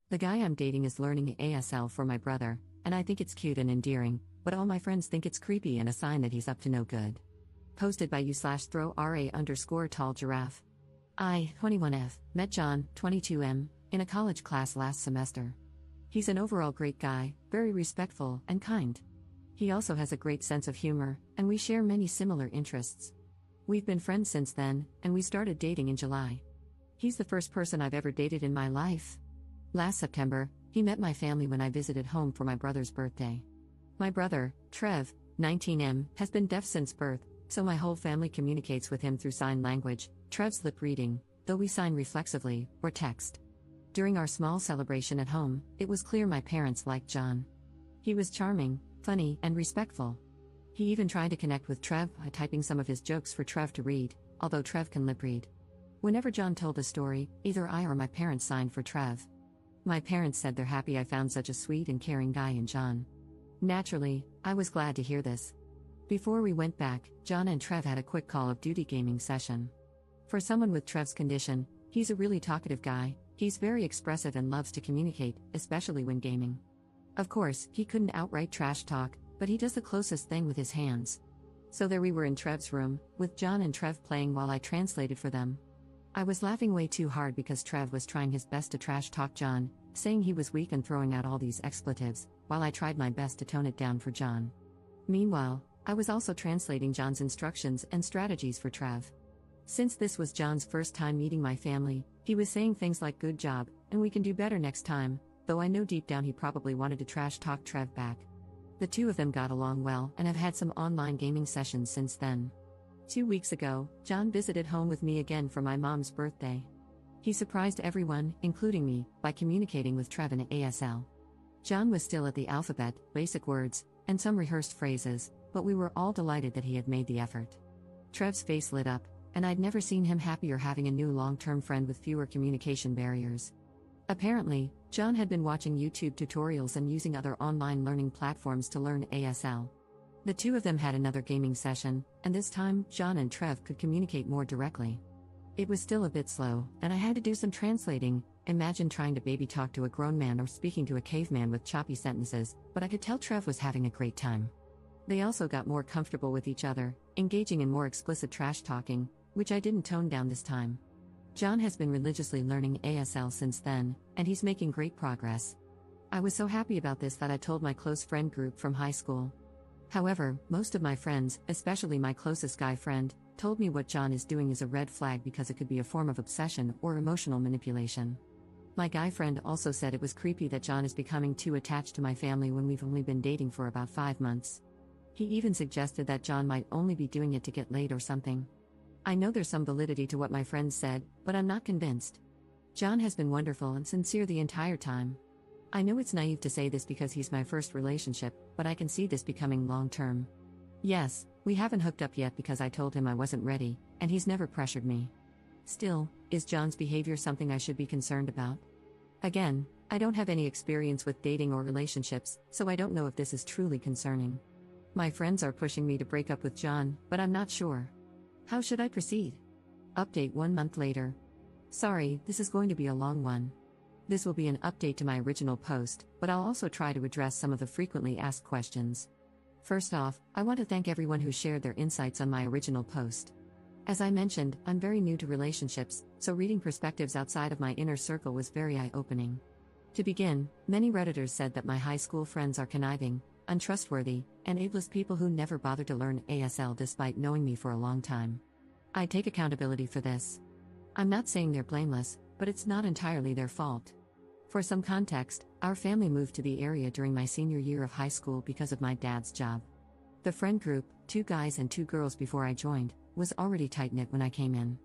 The guy I'm dating is learning ASL for my brother, and I think it's cute and endearing, but all my friends think it's creepy and a sign that he's up to no good. Posted by you/throw_ra_tall giraffe. I, 21F, met John, 22M, in a college class last semester. He's an overall great guy, very respectful and kind. He also has a great sense of humor, and we share many similar interests. We've been friends since then, and we started dating in July. He's the first person I've ever dated in my life. Last September, he met my family when I visited home for my brother's birthday. My brother, Trev, 19M, has been deaf since birth, so my whole family communicates with him through sign language, Trev's lip reading, though we sign reflexively, or text. During our small celebration at home, it was clear my parents liked John. He was charming, funny, and respectful. He even tried to connect with Trev by typing some of his jokes for Trev to read, although Trev can lip read. Whenever John told a story, either I or my parents signed for Trev. My parents said they're happy I found such a sweet and caring guy in John. Naturally, I was glad to hear this. Before we went back, John and Trev had a quick Call of Duty gaming session. For someone with Trev's condition, he's a really talkative guy. He's very expressive and loves to communicate, especially when gaming. Of course, he couldn't outright trash talk, but he does the closest thing with his hands. So there we were in Trev's room, with John and Trev playing while I translated for them. I was laughing way too hard because Trev was trying his best to trash talk John, saying he was weak and throwing out all these expletives, while I tried my best to tone it down for John. Meanwhile, I was also translating John's instructions and strategies for Trev. Since this was John's first time meeting my family, he was saying things like "good job," and "we can do better next time," though I know deep down he probably wanted to trash talk Trev back. The two of them got along well and have had some online gaming sessions since then. 2 weeks ago, John visited home with me again for my mom's birthday. He surprised everyone, including me, by communicating with Trev in ASL. John was still at the alphabet, basic words, and some rehearsed phrases, but we were all delighted that he had made the effort. Trev's face lit up, and I'd never seen him happier having a new long-term friend with fewer communication barriers. Apparently, John had been watching YouTube tutorials and using other online learning platforms to learn ASL. The two of them had another gaming session, and this time, John and Trev could communicate more directly. It was still a bit slow, and I had to do some translating. Imagine trying to baby talk to a grown man or speaking to a caveman with choppy sentences, but I could tell Trev was having a great time. They also got more comfortable with each other, engaging in more explicit trash talking, which I didn't tone down this time. John has been religiously learning ASL since then, and he's making great progress. I was so happy about this that I told my close friend group from high school. However, most of my friends, especially my closest guy friend, told me what John is doing is a red flag because it could be a form of obsession or emotional manipulation. My guy friend also said it was creepy that John is becoming too attached to my family when we've only been dating for about 5 months. He even suggested that John might only be doing it to get laid or something. I know there's some validity to what my friends said, but I'm not convinced. John has been wonderful and sincere the entire time. I know it's naive to say this because he's my first relationship, but I can see this becoming long-term. Yes, we haven't hooked up yet because I told him I wasn't ready, and he's never pressured me. Still, is John's behavior something I should be concerned about? Again, I don't have any experience with dating or relationships, so I don't know if this is truly concerning. My friends are pushing me to break up with John, but I'm not sure. How should I proceed? Update 1 month later. Sorry, this is going to be a long one. This will be an update to my original post, but I'll also try to address some of the frequently asked questions. First off, I want to thank everyone who shared their insights on my original post. As I mentioned, I'm very new to relationships, so reading perspectives outside of my inner circle was very eye-opening. To begin, many Redditors said that my high school friends are conniving, untrustworthy, and ableist people who never bothered to learn ASL despite knowing me for a long time. I take accountability for this. I'm not saying they're blameless, but it's not entirely their fault. For some context, our family moved to the area during my senior year of high school because of my dad's job. The friend group, 2 guys and 2 girls before I joined, was already tight-knit when I came in.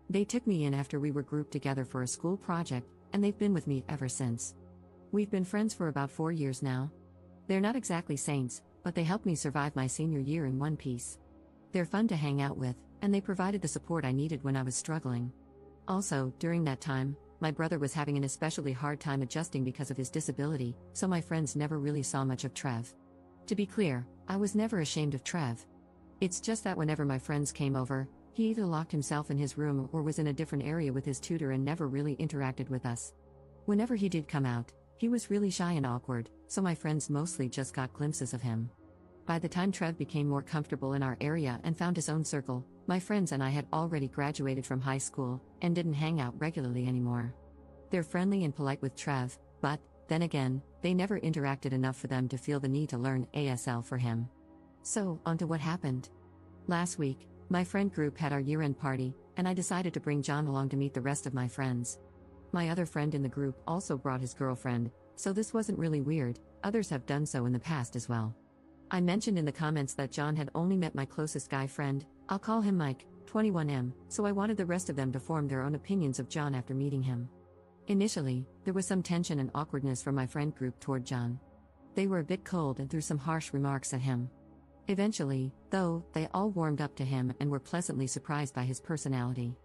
They took me in after we were grouped together for a school project, and they've been with me ever since. We've been friends for about 4 years now. They're not exactly saints, but they helped me survive my senior year in one piece. They're fun to hang out with, and they provided the support I needed when I was struggling. Also, during that time, my brother was having an especially hard time adjusting because of his disability, so my friends never really saw much of Trev. To be clear, I was never ashamed of Trev. It's just that whenever my friends came over, he either locked himself in his room or was in a different area with his tutor and never really interacted with us. Whenever he did come out, he was really shy and awkward, so my friends mostly just got glimpses of him. By the time Trev became more comfortable in our area and found his own circle, my friends and I had already graduated from high school and didn't hang out regularly anymore. They're friendly and polite with Trev, but, then again, they never interacted enough for them to feel the need to learn ASL for him. So, on to what happened. Last week, my friend group had our year-end party, and I decided to bring John along to meet the rest of my friends. My other friend in the group also brought his girlfriend, so this wasn't really weird. Others have done so in the past as well. I mentioned in the comments that John had only met my closest guy friend, I'll call him Mike, 21M, so I wanted the rest of them to form their own opinions of John after meeting him. Initially, there was some tension and awkwardness from my friend group toward John. They were a bit cold and threw some harsh remarks at him. Eventually, though, they all warmed up to him and were pleasantly surprised by his personality.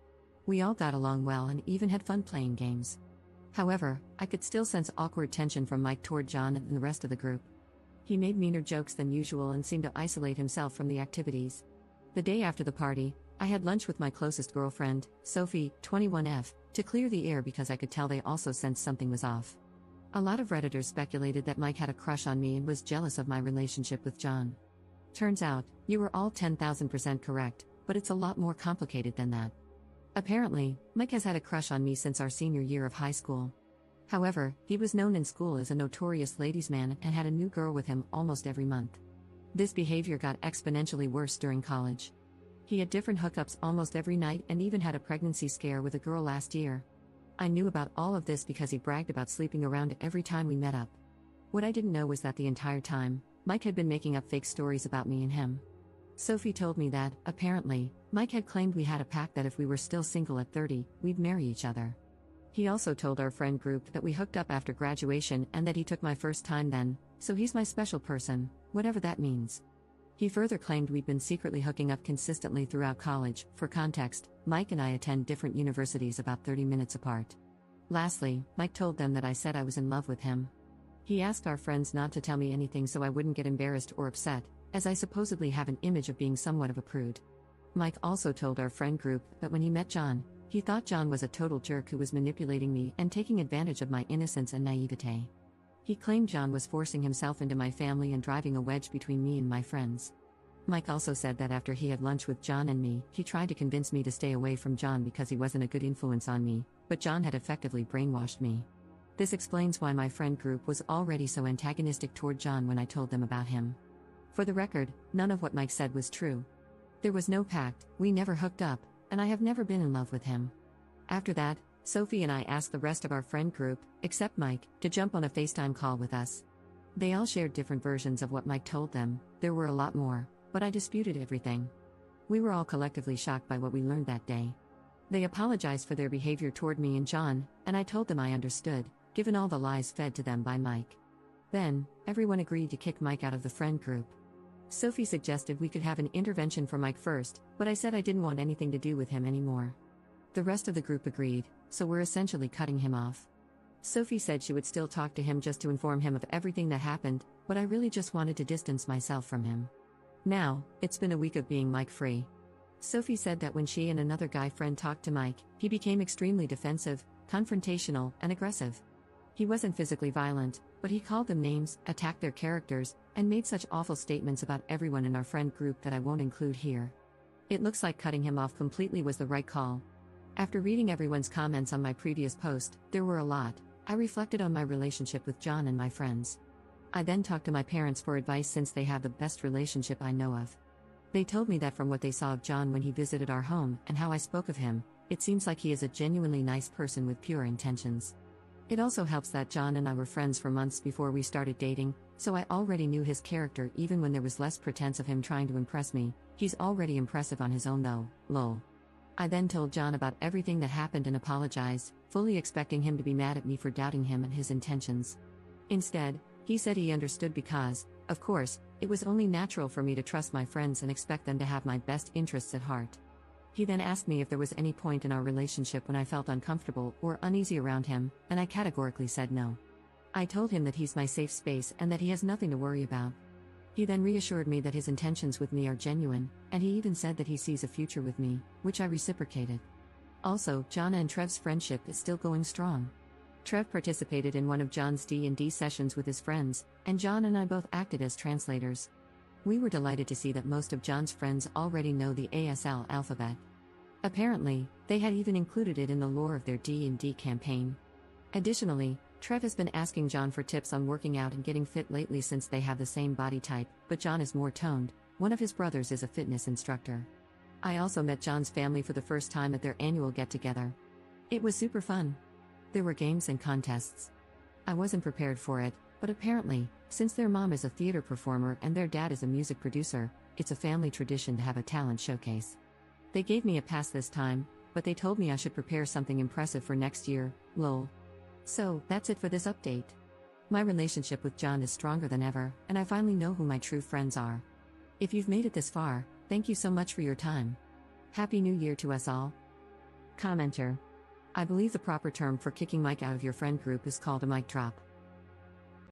We all got along well and even had fun playing games. However, I could still sense awkward tension from Mike toward John and the rest of the group. He made meaner jokes than usual and seemed to isolate himself from the activities. The day after the party, I had lunch with my closest girlfriend, Sophie, 21F, to clear the air because I could tell they also sensed something was off. A lot of Redditors speculated that Mike had a crush on me and was jealous of my relationship with John. Turns out, you were all 10,000% correct, but it's a lot more complicated than that. Apparently, Mike has had a crush on me since our senior year of high school. However, he was known in school as a notorious ladies' man and had a new girl with him almost every month. This behavior got exponentially worse during college. He had different hookups almost every night and even had a pregnancy scare with a girl last year. I knew about all of this because he bragged about sleeping around every time we met up. What I didn't know was that the entire time, Mike had been making up fake stories about me and him. Sophie told me that, apparently, Mike had claimed we had a pact that if we were still single at 30, we'd marry each other. He also told our friend group that we hooked up after graduation and that he took my first time then, so he's my special person, whatever that means. He further claimed we'd been secretly hooking up consistently throughout college. For context, Mike and I attend different universities about 30 minutes apart. Lastly, Mike told them that I said I was in love with him. He asked our friends not to tell me anything so I wouldn't get embarrassed or upset, as I supposedly have an image of being somewhat of a prude. Mike also told our friend group that when he met John, he thought John was a total jerk who was manipulating me and taking advantage of my innocence and naivete. He claimed John was forcing himself into my family and driving a wedge between me and my friends. Mike also said that after he had lunch with John and me, he tried to convince me to stay away from John because he wasn't a good influence on me, but John had effectively brainwashed me. This explains why my friend group was already so antagonistic toward John when I told them about him. For the record, none of what Mike said was true. There was no pact, we never hooked up, and I have never been in love with him. After that, Sophie and I asked the rest of our friend group, except Mike, to jump on a FaceTime call with us. They all shared different versions of what Mike told them. There were a lot more, but I disputed everything. We were all collectively shocked by what we learned that day. They apologized for their behavior toward me and John, and I told them I understood, given all the lies fed to them by Mike. Then, everyone agreed to kick Mike out of the friend group. Sophie suggested we could have an intervention for Mike first, but I said I didn't want anything to do with him anymore. The rest of the group agreed, so we're essentially cutting him off. Sophie said she would still talk to him just to inform him of everything that happened, but I really just wanted to distance myself from him. Now, it's been a week of being Mike-free. Sophie said that when she and another guy friend talked to Mike, he became extremely defensive, confrontational, and aggressive. He wasn't physically violent, but he called them names, attacked their characters, and made such awful statements about everyone in our friend group that I won't include here. It looks like cutting him off completely was the right call. After reading everyone's comments on my previous post, there were a lot. I reflected on my relationship with John and my friends. I then talked to my parents for advice since they have the best relationship I know of. They told me that from what they saw of John when he visited our home and how I spoke of him, it seems like he is a genuinely nice person with pure intentions. It also helps that John and I were friends for months before we started dating, so I already knew his character even when there was less pretense of him trying to impress me. He's already impressive on his own though, lol. I then told John about everything that happened and apologized, fully expecting him to be mad at me for doubting him and his intentions. Instead, he said he understood because, of course, it was only natural for me to trust my friends and expect them to have my best interests at heart. He then asked me if there was any point in our relationship when I felt uncomfortable or uneasy around him, and I categorically said no. I told him that he's my safe space and that he has nothing to worry about. He then reassured me that his intentions with me are genuine, and he even said that he sees a future with me, which I reciprocated. Also, John and Trev's friendship is still going strong. Trev participated in one of John's D&D sessions with his friends, and John and I both acted as translators. We were delighted to see that most of John's friends already know the ASL alphabet. Apparently, they had even included it in the lore of their D&D campaign. Additionally, Trev has been asking John for tips on working out and getting fit lately since they have the same body type, but John is more toned. One of his brothers is a fitness instructor. I also met John's family for the first time at their annual get-together. It was super fun. There were games and contests. I wasn't prepared for it, but apparently, since their mom is a theater performer and their dad is a music producer, it's a family tradition to have a talent showcase. They gave me a pass this time, but they told me I should prepare something impressive for next year, lol. So, that's it for this update. My relationship with John is stronger than ever, and I finally know who my true friends are. If you've made it this far, thank you so much for your time. Happy New Year to us all. Commenter. I believe the proper term for kicking Mike out of your friend group is called a mic drop.